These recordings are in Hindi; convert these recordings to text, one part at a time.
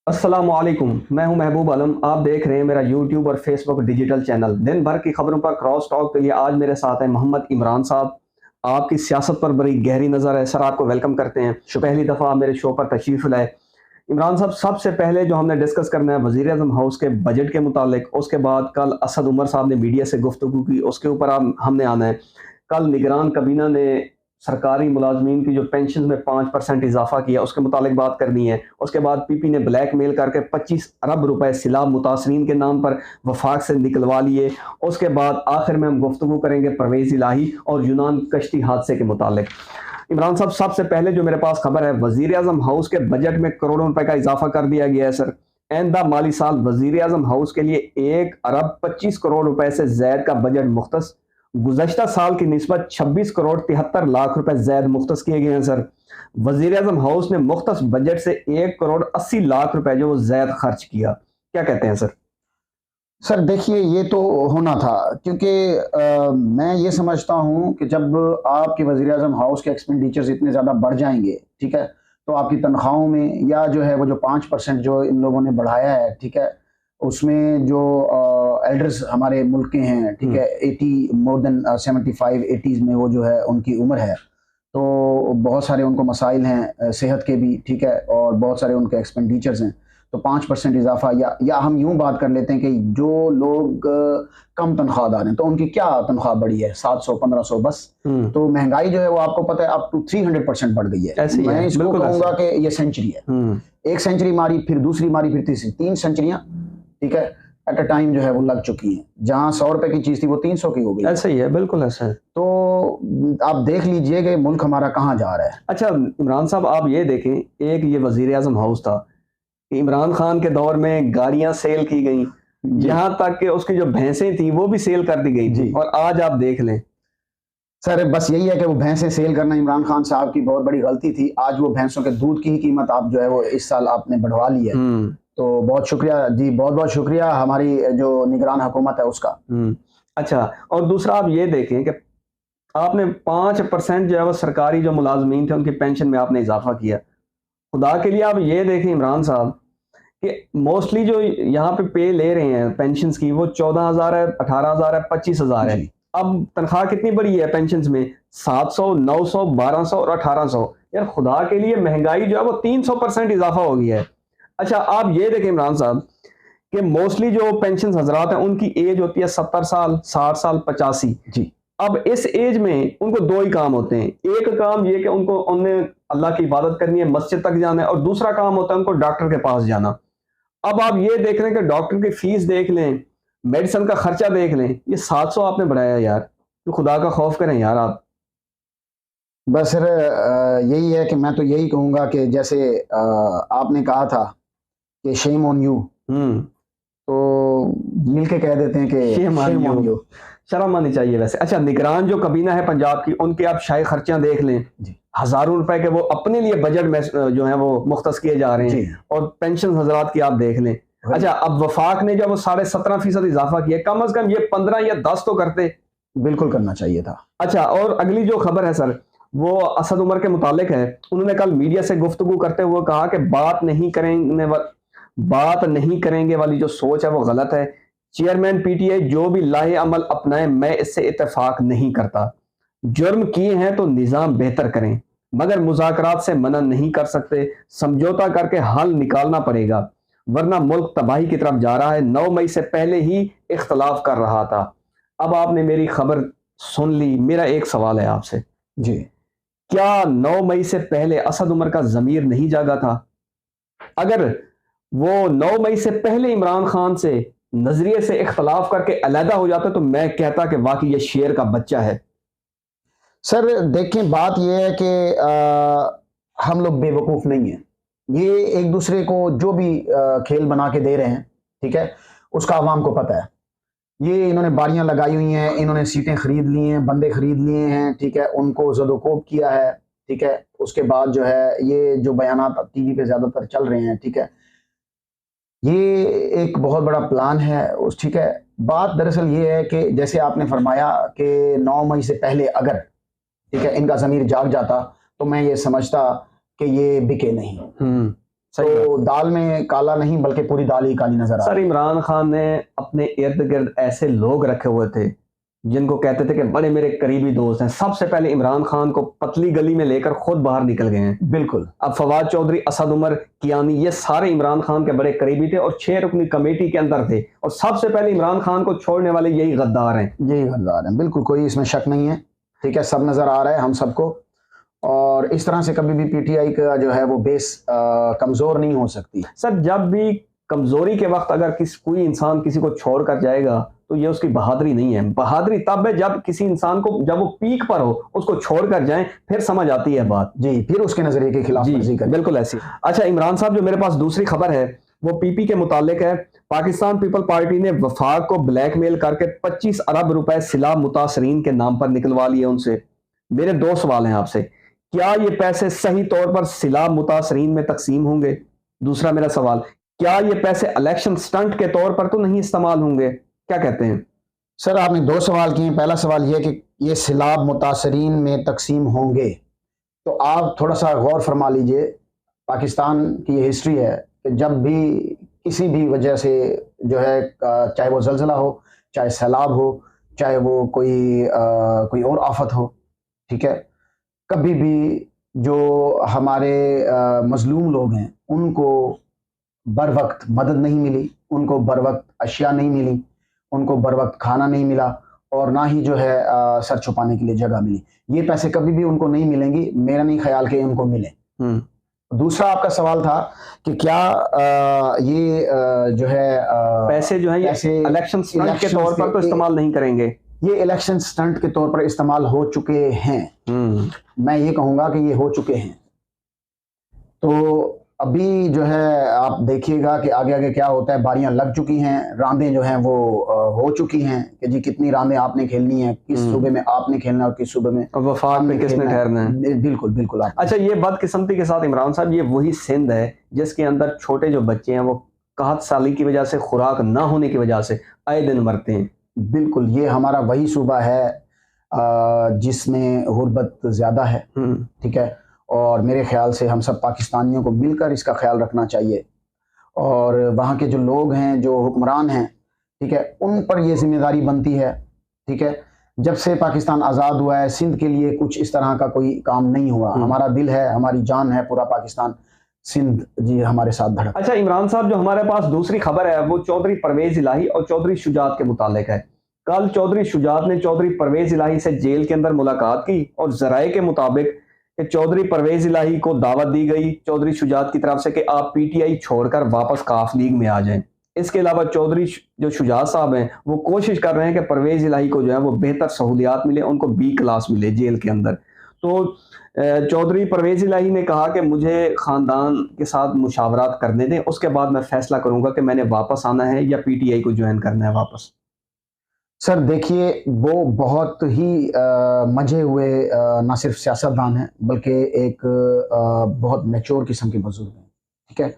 अस्सलामुअलैकुम। मैं हूं महबूब आलम। आप देख रहे हैं मेरा यूट्यूब और फेसबुक डिजिटल चैनल। दिन भर की खबरों पर क्रॉस टॉक के लिए आज मेरे साथ हैं मोहम्मद इमरान साहब। आपकी सियासत पर बड़ी गहरी नज़र है सर, आपको वेलकम करते हैं। शुक्रिया। पहली दफ़ा आप मेरे शो पर तशरीफ़ लाए। इमरान साहब, सबसे पहले जो हमने डिस्कस करना है वज़ीर आज़म हाउस के बजट के मुतालिक। उसके बाद कल असद उमर साहब ने मीडिया से गुफ्तगू की, उसके ऊपर आप हमने आना है। कल निगरान कबीना ने सरकारी मुलाजमीन की जो पेंशन में 5% इजाफा किया, उसके मुतालिक बात करनी है। उसके बाद पीपी ने ब्लैक मेल करके 25 अरब रुपए सिलाब मुतासरीन के नाम पर वफाक से निकलवा लिए। उसके बाद आखिर में हम गुफ्तगू करेंगे परवेज़ इलाही और यूनान कश्ती हादसे के मुतालिक। इमरान साहब, सबसे पहले जो मेरे पास खबर है, वजीर आजम हाउस के बजट में करोड़ों रुपए का इजाफा कर दिया गया है सर। आइंदा माली साल वजीर आजम हाउस के लिए 1 अरब 25 करोड़ रुपए से ज्यादा का बजट मुख्तस। गुज़श्ता साल की निस्बत 26 करोड़ 73 लाख रुपए ज्यादा मुख्तस किए गए हैं सर। वजीर आजम हाउस ने मुख्तस बजट से 1 करोड़ 80 लाख रुपए जो वो ज्यादा खर्च किया। क्या कहते हैं सर? सर देखिए, ये तो होना था क्योंकि मैं ये समझता हूँ कि जब आपके वज़ीर-ए-आज़म हाउस के एक्सपेंडिचर्स इतने ज़्यादा बढ़ जाएँगे, ठीक है? तो आपकी तनख्वाहों में या जो है वो जो 5% जो इन लोगों ने बढ़ाया है, ठीक है? उसमें जो एल्डर्स हमारे मुल्क के हैं, ठीक हम्म। है? 80 मोर देन 75 80s में वो जो है उनकी उम्र है। तो बहुत सारे उनको मसाइल हैं सेहत के भी, ठीक है? और बहुत सारे उनके एक्सपेंडिचर्स हैं। तो 5% इज़ाफ़ा या हम यूँ बात कर लेते हैं कि जो लोग कम तनख्वाहदार हैं, तो उनकी क्या तनख्वाह बढ़ी है 700 1500 बस। हम्म। तो महँगाई जो है वो आपको पता है अप टू 300% बढ़ गई है। ऐसे ही है, मैं इसको बिल्कुल ऐसे कहूँगा है। कि ये सेंचुरी है। हम्म। एक सेंचुरी मारी, फिर दूसरी मारी, फिर तीसरी, 3 सेंचुरियाँ, ठीक है? एट अ टाइम जो है वो लग चुकी हैं। जहाँ ₹100 की चीज़ थी वो 300 की हो गई है। ऐसे ही है, बिल्कुल ऐसा है। तो आप देख लीजिए कि मुल्क हमारा कहाँ जा रहा है। अच्छा इमरान साहब, आप ये देखें, एक ये वजीर आजम हाउस था, इमरान खान के दौर में गाड़ियां सेल की गई, जी, यहाँ तक कि उसकी जो भैंसें थी वो भी सेल कर दी गई थी। जी। और आज आप देख लें। सर बस यही है कि वो भैंसें सेल करना इमरान खान साहब की बहुत बड़ी गलती थी। आज वो भैंसों के दूध की ही कीमत आप जो है वो इस साल आपने बढ़वा ली है। हम्म। तो बहुत शुक्रिया जी, बहुत-बहुत शुक्रिया हमारी जो निगरान हुकूमत है उसका। हम्म। अच्छा, और दूसरा आप ये देखें कि आपने 5% जो है वो सरकारी जो मुलाजमीन थे उनकी पेंशन में आपने इजाफा किया। खुदा के लिए आप ये देखें इमरान साहब कि मोस्टली जो यहाँ पे ले रहे हैं पेंशन की, वो 14,000 है, 18,000 है, 25,000 है। जी। अब तनख्वाह कितनी बड़ी है पेंशन में? 700, 900, 1200 और 1800। यार खुदा के लिए महंगाई जो है वो 300% इजाफा हो गया है। अच्छा, आप ये देखें इमरान साहब कि मोस्टली जो पेंशन हजरात हैं उनकी एज होती है 70 साल, 60 साल, 85। जी। अब इस एज में उनको दो ही काम होते हैं। एक काम ये कि उनको उन्हें अल्लाह की इबादत करनी है, मस्जिद तक जाना है, और दूसरा काम होता है उनको डॉक्टर के पास जाना। अब आप ये देख रहे हैं कि डॉक्टर की फीस देख लें, मेडिसिन का खर्चा देख लें, ये 700 आपने बढ़ाया यार। तो खुदा का खौफ करें यार आप। बस सर यही है कि मैं तो यही कहूँगा कि जैसे आपने कहा था कि शेम ऑन यू, हम्म। तो मिल के कह देते हैं शेम कि on Shem you. On you. शर्म आनी चाहिए वैसे। अच्छा, निगरान जो कबीना है पंजाब की, उनके आप शाही खर्चा देख लें। जी, हजारों रुपए के वो अपने लिए बजट में जो है वो मुख्तस किए जा रहे हैं। जी। और पेंशन हजरात की आप देख लें। वही, अच्छा, अब वफाक ने जब वो 17.5% इजाफा किया, कम अज कम ये 15 या 10 तो करते। बिल्कुल करना चाहिए था। अच्छा, और अगली जो खबर है सर, वो असद उमर के मुतालिक है। उन्होंने कल मीडिया से गुफ्तगू करते हुए कहा कि बात नहीं करेंगे वाली जो सोच है वो गलत है। चेयरमैन पीटीआई जो भी लाहे अमल अपनाए, मैं इससे इत्तेफाक नहीं करता। जुर्म किए हैं तो निजाम बेहतर करें, मगर मुज़ाकरात से मना नहीं कर सकते। समझौता करके हल निकालना पड़ेगा, वरना मुल्क तबाही की तरफ जा रहा है। 9 मई से पहले ही इख्तलाफ कर रहा था। अब आपने मेरी खबर सुन ली। मेरा एक सवाल है आपसे, जी। क्या 9 मई से पहले असद उमर का जमीर नहीं जागा था? अगर वो 9 मई से पहले इमरान खान से नजरिए से इख्तलाफ करके अलहदा हो जाता, तो मैं कहता कि वाकई ये शेर का बच्चा है। सर देखें, बात ये है कि हम लोग बेवकूफ़ नहीं हैं। ये एक दूसरे को जो भी खेल बना के दे रहे हैं, ठीक है? उसका अवाम को पता है। ये इन्होंने बारियाँ लगाई हुई हैं, इन्होंने सीटें खरीद ली हैं, बंदे खरीद लिए हैं, ठीक है? उनको ज़दोकोब किया है, ठीक है? उसके बाद जो है ये जो बयानात अब टीवी पे ज़्यादातर चल रहे हैं, ठीक है? ये एक बहुत बड़ा प्लान है उस ठीक है? बात दरअसल ये है कि जैसे आपने फरमाया कि 9 मई से पहले अगर, ठीक है, इनका ज़मीर जाग जाता, तो मैं ये समझता कि ये बिके नहीं। हम्म। सही तो दाल में काला नहीं बल्कि पूरी दाल ही काली नजर आ सर रही है। इमरान खान ने अपने इर्द गिर्द ऐसे लोग रखे हुए थे जिनको कहते थे कि बड़े मेरे करीबी दोस्त हैं। सबसे पहले इमरान खान को पतली गली में लेकर खुद बाहर निकल गए हैं। बिल्कुल। अब फवाद चौधरी, असद उमर, कियानी, ये सारे इमरान खान के बड़े करीबी थे और 6 रुकनी कमेटी के अंदर थे, और सबसे पहले इमरान खान को छोड़ने वाले यही गद्दार हैं। यही गद्दार है, बिल्कुल, कोई इसमें शक नहीं है। ठीक है, सब नजर आ रहा है हम सबको, और इस तरह से कभी भी पीटीआई का जो है वो बेस कमजोर नहीं हो सकती। सर जब भी कमजोरी के वक्त अगर कोई इंसान किसी को छोड़कर जाएगा तो ये उसकी बहादुरी नहीं है। बहादुरी तब है जब किसी इंसान को, जब वो पीक पर हो, उसको छोड़कर जाए, फिर समझ आती है बात। जी, फिर उसके नजरिए के खिलाफ वर्जी करें। बिल्कुल ऐसी। अच्छा इमरान साहब, जो मेरे पास दूसरी खबर है वो पीपी के मुतालिक है। पाकिस्तान पीपल पार्टी ने वफाक को ब्लैकमेल करके 25 अरब रुपए सिला मुतासरीन के नाम पर निकलवा लिए उनसे। मेरे 2 सवाल हैं आपसे, क्या ये पैसे सही तौर पर सिला मुतासरीन में तकसीम होंगे? दूसरा मेरा सवाल, क्या ये पैसे इलेक्शन स्टंट के तौर पर तो नहीं इस्तेमाल होंगे? क्या कहते हैं? सर आपने 2 सवाल किए। पहला सवाल यह कि ये सिलाब मुतासरीन में तकसीम होंगे, तो आप थोड़ा सा गौर फरमा लीजिए। पाकिस्तान की ये हिस्ट्री है कि जब भी किसी भी वजह से जो है, चाहे वो जलजला हो, चाहे सैलाब हो, चाहे वो कोई और आफत हो, ठीक है, कभी भी जो हमारे मजलूम लोग हैं उनको बर वक्त मदद नहीं मिली, उनको बर वक्त अशिया नहीं मिली, उनको बर वक्त खाना नहीं मिला, और ना ही जो है सर छुपाने के लिए जगह मिली। ये पैसे कभी भी उनको नहीं मिलेंगी, मेरा नहीं ख्याल कि उनको मिले। दूसरा आपका सवाल था कि क्या ये जो है पैसे जो है ये इलेक्शन स्टंट के तौर पर तो इस्तेमाल नहीं करेंगे। ये इलेक्शन स्टंट के तौर पर इस्तेमाल हो चुके हैं। मैं ये कहूंगा कि ये हो चुके हैं। तो अभी जो है आप देखिएगा कि आगे आगे क्या होता है। बारियां लग चुकी हैं, रांदें जो हैं वो हो चुकी हैं कि जी कितनी रांदें आपने खेलनी है, किस सूबे में आपने खेलना है और किस सूबे में वफाक में किसने ठहरना है। बिल्कुल बिल्कुल। अच्छा, ये बदकिस्मती के साथ इमरान साहब, ये वही सिंध है जिसके अंदर छोटे जो बच्चे हैं वो कहत साली की वजह से, खुराक ना होने की वजह से आए दिन मरते हैं। बिल्कुल, ये हमारा वही सूबा है जिसमें गुर्बत ज्यादा है। ठीक है, और मेरे ख्याल से हम सब पाकिस्तानियों को मिलकर इसका ख्याल रखना चाहिए, और वहाँ के जो लोग हैं, जो हुक्मरान हैं, ठीक है, उन पर ये जिम्मेदारी बनती है। ठीक है, जब से पाकिस्तान आज़ाद हुआ है सिंध के लिए कुछ इस तरह का कोई काम नहीं हुआ। हमारा दिल है, हमारी जान है, पूरा पाकिस्तान, सिंध जी हमारे साथ धड़क। अच्छा इमरान साहब, जो हमारे पास दूसरी खबर है वो चौधरी परवेज इलाही और चौधरी शुजात के मुतालिक है। कल चौधरी शुजात ने चौधरी परवेज इलाही से जेल के अंदर मुलाकात की, और जराये के मुताबिक कि चौधरी परवेज इलाही को दावत दी गई चौधरी शुजात की तरफ से कि आप पीटीआई छोड़कर वापस काफ लीग में आ जाएं। इसके अलावा चौधरी जो शुजात साहब हैं वो कोशिश कर रहे हैं कि परवेज इलाही को जो है वो बेहतर सहूलियात मिले, उनको बी क्लास मिले जेल के अंदर। तो चौधरी परवेज इलाही ने कहा कि मुझे ख़ानदान के साथ मुशावरात करने दें, उसके बाद मैं फैसला करूंगा कि मैंने वापस आना है या पीटीआई को ज्वाइन करना है वापस। सर देखिए, वो बहुत ही मजे हुए ना सिर्फ सियासतदान हैं बल्कि एक बहुत मैच्योर किस्म के बुजुर्ग हैं। ठीक है,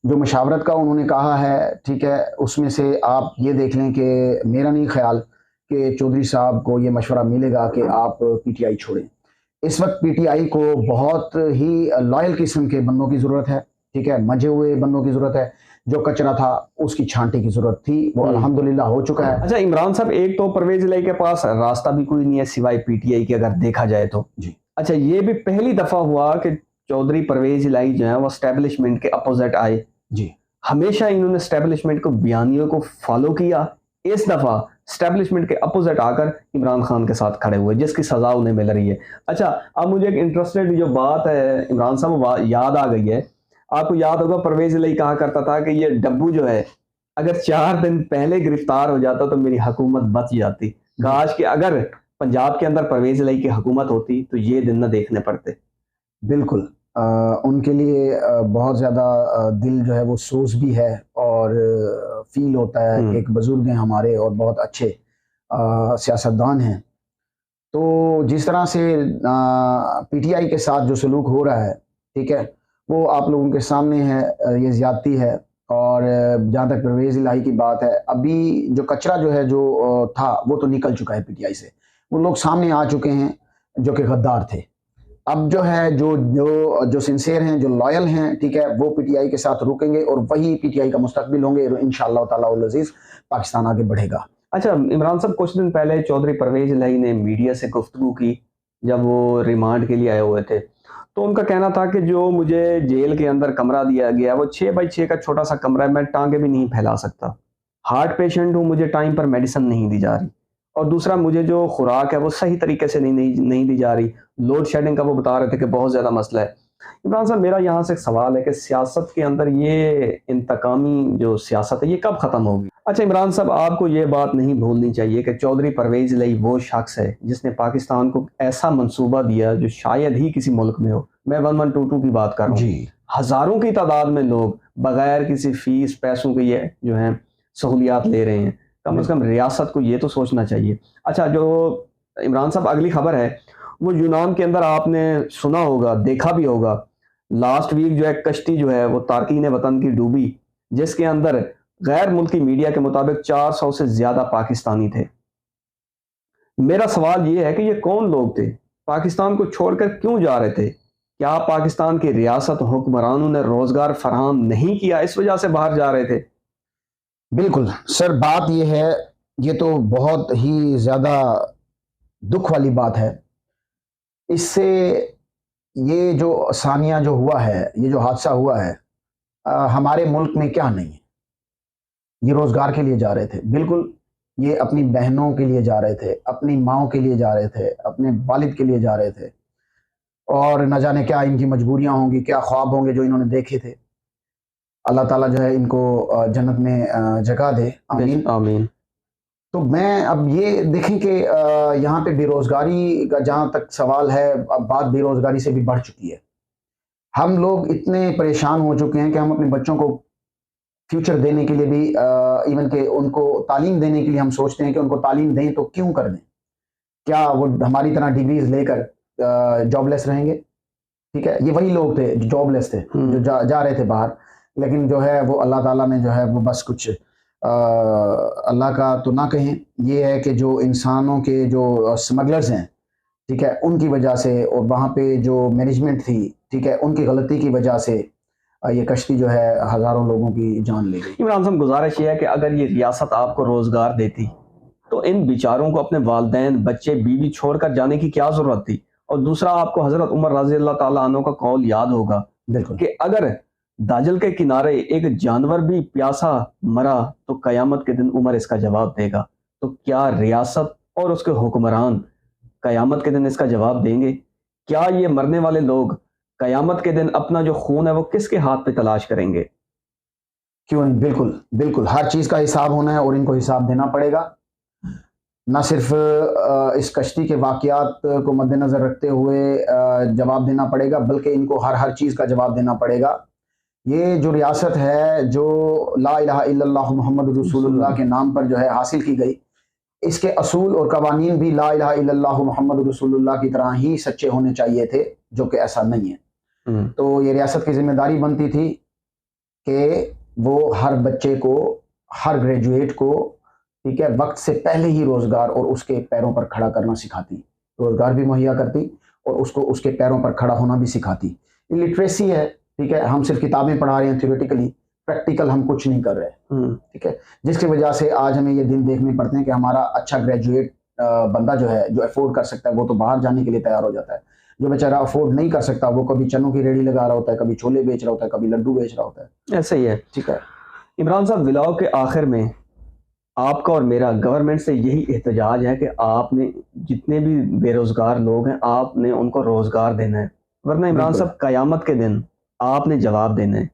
जो मशावरत का उन्होंने कहा है, ठीक है, उसमें से आप ये देख लें कि मेरा नहीं ख्याल कि चौधरी साहब को ये मशवरा मिलेगा कि आप पीटीआई छोड़ें। इस वक्त पीटीआई को बहुत ही लॉयल किस्म के बंदों की ज़रूरत है। ठीक है, मजे हुए बंदों की ज़रूरत है। जो कचरा था उसकी छांटे की जरूरत थी, वो अल्हम्दुलिल्लाह हो चुका है। अच्छा इमरान साहब, एक तो परवेज इलाही के पास रास्ता भी कोई नहीं है सिवाय पीटीआई के, अगर देखा जाए तो जी। अच्छा, ये भी पहली दफा हुआ कि चौधरी परवेज इलाही जो है वो एस्टेब्लिशमेंट के अपोजिट आए। जी, हमेशा इन्होंने एस्टेब्लिशमेंट को, बयानियों को फॉलो किया। इस दफा एस्टेब्लिशमेंट के अपोजिट आकर इमरान खान के साथ खड़े हुए, जिसकी सजा उन्हें मिल रही है। अच्छा, अब मुझे एक इंटरेस्टेड जो बात है इमरान साहब याद आ गई है। आपको याद होगा परवेज इलाही कहा करता था कि ये डब्बू जो है अगर 4 दिन पहले गिरफ्तार हो जाता तो मेरी हुकूमत बच जाती। काश कि अगर पंजाब के अंदर परवेज इलाही की हुकूमत होती तो ये दिन न देखने पड़ते। बिल्कुल, उनके लिए बहुत ज़्यादा दिल जो है वो सोच भी है, और फील होता है कि एक बुजुर्ग हैं हमारे और बहुत अच्छे सियासतदान हैं। तो जिस तरह से पीटीआई के साथ जो सलूक हो रहा है, ठीक है, वो आप लोगों के सामने है, ये ज़्यादती है। और जहाँ तक परवेज़ इलाही की बात है, अभी जो कचरा जो है जो था वो तो निकल चुका है पीटीआई से। वो लोग सामने आ चुके हैं जो कि गद्दार थे। अब जो है जो जो जो सिंसियर हैं, जो लॉयल हैं, ठीक है, वो पीटीआई के साथ रुकेंगे और वही पीटीआई का मुस्तकबिल होंगे। इंशाअल्लाह ताला उल अजीज पाकिस्तान आगे बढ़ेगा। अच्छा इमरान साहब, कुछ दिन पहले चौधरी परवेज इलाही ने मीडिया से गुफ्तगू की जब वो रिमांड के लिए आए हुए थे, तो उनका कहना था कि जो मुझे जेल के अंदर कमरा दिया गया वो 6 बाई 6 का छोटा सा कमरा है, मैं टांगे भी नहीं फैला सकता, हार्ट पेशेंट हूँ, मुझे टाइम पर मेडिसिन नहीं दी जा रही, और दूसरा मुझे जो खुराक है वो सही तरीके से नहीं दी जा रही, लोड शेडिंग का वो बता रहे थे कि बहुत ज़्यादा मसला है। इमरान साहब, मेरा यहाँ से एक सवाल है कि सियासत के अंदर ये इंतकामी जो सियासत है ये कब ख़त्म होगी? अच्छा इमरान साहब, आपको ये बात नहीं भूलनी चाहिए कि चौधरी परवेज इलाही वो शख्स है जिसने पाकिस्तान को ऐसा मंसूबा दिया जो शायद ही किसी मुल्क में हो। मैं 1122 की बात कर रहा हूँ जी। हज़ारों की तादाद में लोग बगैर किसी फीस पैसों के ये जो हैं सहूलियात ले रहे हैं। कम से कम रियासत को ये तो सोचना चाहिए। अच्छा, जो इमरान साहब अगली खबर है वो यूनान के अंदर आपने सुना होगा, देखा भी होगा, लास्ट वीक जो है कश्ती जो है वो तारकीन वतन की डूबी, जिसके अंदर गैर मुल्की मीडिया के मुताबिक 400 से ज्यादा पाकिस्तानी थे। मेरा सवाल ये है कि ये कौन लोग थे, पाकिस्तान को छोड़कर क्यों जा रहे थे? क्या पाकिस्तान की रियासत हुक्मरानों ने रोजगार फराहम नहीं किया, इस वजह से बाहर जा रहे थे? बिल्कुल सर, बात ये है, ये तो बहुत ही ज्यादा दुख वाली बात है। इससे ये जो सानिया जो हुआ है, ये जो हादसा हुआ है, हमारे मुल्क में क्या नहीं है। ये रोजगार के लिए जा रहे थे, बिल्कुल, ये अपनी बहनों के लिए जा रहे थे, अपनी माओं के लिए जा रहे थे, अपने वालिद के लिए जा रहे थे, और न जाने क्या इनकी मजबूरियां होंगी, क्या ख्वाब होंगे जो इन्होंने देखे थे। अल्लाह ताला जो है इनको जन्नत में जगह दे, आमीन आमीन। तो मैं अब ये देखें कि यहाँ पे बेरोजगारी का जहाँ तक सवाल है, अब बात बेरोजगारी से भी बढ़ चुकी है। हम लोग इतने परेशान हो चुके हैं कि हम अपने बच्चों को फ्यूचर देने के लिए भी इवन के उनको तालीम देने के लिए हम सोचते हैं कि उनको तालीम दें तो क्यों कर दें, क्या वो हमारी तरह डिग्रीज लेकर जॉबलेस रहेंगे? ठीक है, ये वही लोग थे जो जॉबलेस थे, जो जा रहे थे बाहर, लेकिन जो है वो अल्लाह ताला ने जो है वो बस कुछ अल्लाह का तो ना कहें, ये है कि जो इंसानों के जो स्मगलर्स हैं, ठीक है, उनकी वजह से, और वहाँ पे जो मैनेजमेंट थी, ठीक है, उनकी गलती की वजह से ये कश्ती जो है हज़ारों लोगों की जान ले गई। इमरान साहब, गुजारिश ये है कि अगर ये रियासत आपको रोजगार देती तो इन बेचारों को अपने वालिदैन, बच्चे, बीवी छोड़कर जाने की क्या जरूरत थी? और दूसरा, आपको हजरत उमर रजी अल्लाह ताला अन्हु का कौल याद होगा बिल्कुल कि अगर दाजल के किनारे एक जानवर भी प्यासा मरा तो कयामत के दिन उमर इसका जवाब देगा। तो क्या रियासत और उसके हुक्मरान कयामत के दिन इसका जवाब देंगे? क्या ये मरने वाले लोग कयामत के दिन अपना जो खून है वो किसके हाथ पे तलाश करेंगे? क्यों नहीं, बिल्कुल बिल्कुल, हर चीज़ का हिसाब होना है और इनको हिसाब देना पड़ेगा। न सिर्फ इस कश्ती के वाक़यात को मद्देनज़र रखते हुए जवाब देना पड़ेगा, बल्कि इनको हर चीज़ का जवाब देना पड़ेगा। ये जो रियासत है, जो ला इलाहा इल्लल्लाह मुहम्मद रसूलुल्लाह के नाम पर जो है हासिल की गई, इसके असूल और कवानीन भी ला इलाहा इल्लल्लाह मुहम्मद रसूलुल्लाह की तरह ही सच्चे होने चाहिए थे, जो कि ऐसा नहीं है। तो ये रियासत की जिम्मेदारी बनती थी कि वो हर बच्चे को, हर ग्रेजुएट को, ठीक है, वक्त से पहले ही रोजगार और उसके पैरों पर खड़ा करना सिखाती, रोजगार भी मुहैया करती और उसको उसके पैरों पर खड़ा होना भी सिखाती। लिटरेसी है, ठीक है, हम सिर्फ किताबें पढ़ा रहे हैं थ्योरेटिकली, प्रैक्टिकल हम कुछ नहीं कर रहे, ठीक है, जिसकी वजह से आज हमें ये दिन देखने पड़ते हैं कि हमारा अच्छा ग्रेजुएट बंदा जो है, जो अफोर्ड कर सकता है, वो तो बाहर जाने के लिए तैयार हो जाता है। जो बेचारा अफोर्ड नहीं कर सकता, वो कभी चनों की रेडी लगा रहा होता है, कभी छोले बेच रहा होता है, कभी लड्डू बेच रहा होता है। ऐसा ही है। ठीक है इमरान साहब, विलाओ के आखिर में आपका और मेरा गवर्नमेंट से यही एहतजाज है कि आपने जितने भी बेरोजगार लोग हैं आपने उनको रोजगार देना है, वरना इमरान साहब कयामत के दिन आपने जवाब देना है।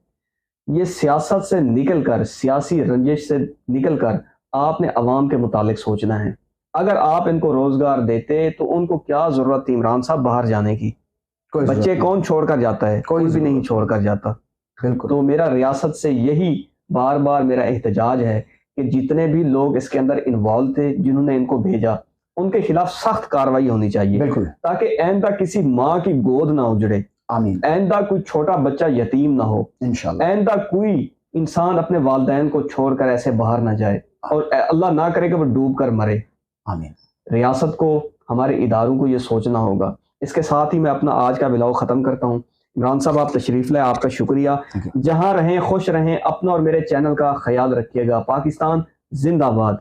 ये सियासत से निकलकर, सियासी रंजिश से निकलकर आपने अवाम के मुतालिक सोचना है। अगर आप इनको रोजगार देते तो उनको क्या जरूरत थी इमरान साहब बाहर जाने की? बच्चे कौन छोड़कर जाता है? कोई भी नहीं छोड़कर जाता। बिल्कुल। तो मेरा रियासत से यही बार बार मेरा एहतजाज है कि जितने भी लोग इसके अंदर इन्वॉल्व थे, जिन्होंने इनको भेजा, उनके खिलाफ सख्त कार्रवाई होनी चाहिए, बिल्कुल, ताकि आइंदा किसी माँ की गोद ना उजड़े, आमीन, आइंदा कोई छोटा बच्चा यतीम ना हो, इंशाल्लाह, आइंदा कोई इंसान अपने वालिदैन को छोड़कर ऐसे बाहर ना जाए, और अल्लाह ना करे कि वो डूब कर मरे। आमीन। रियासत को, हमारे इदारों को ये सोचना होगा इसके साथ ही मैं अपना आज का व्लॉग ख़त्म करता हूँ। इमरान साहब आप तशरीफ़ लाए, आपका शुक्रिया। जहाँ रहें खुश रहें, अपना और मेरे चैनल का ख्याल रखिएगा। पाकिस्तान जिंदाबाद।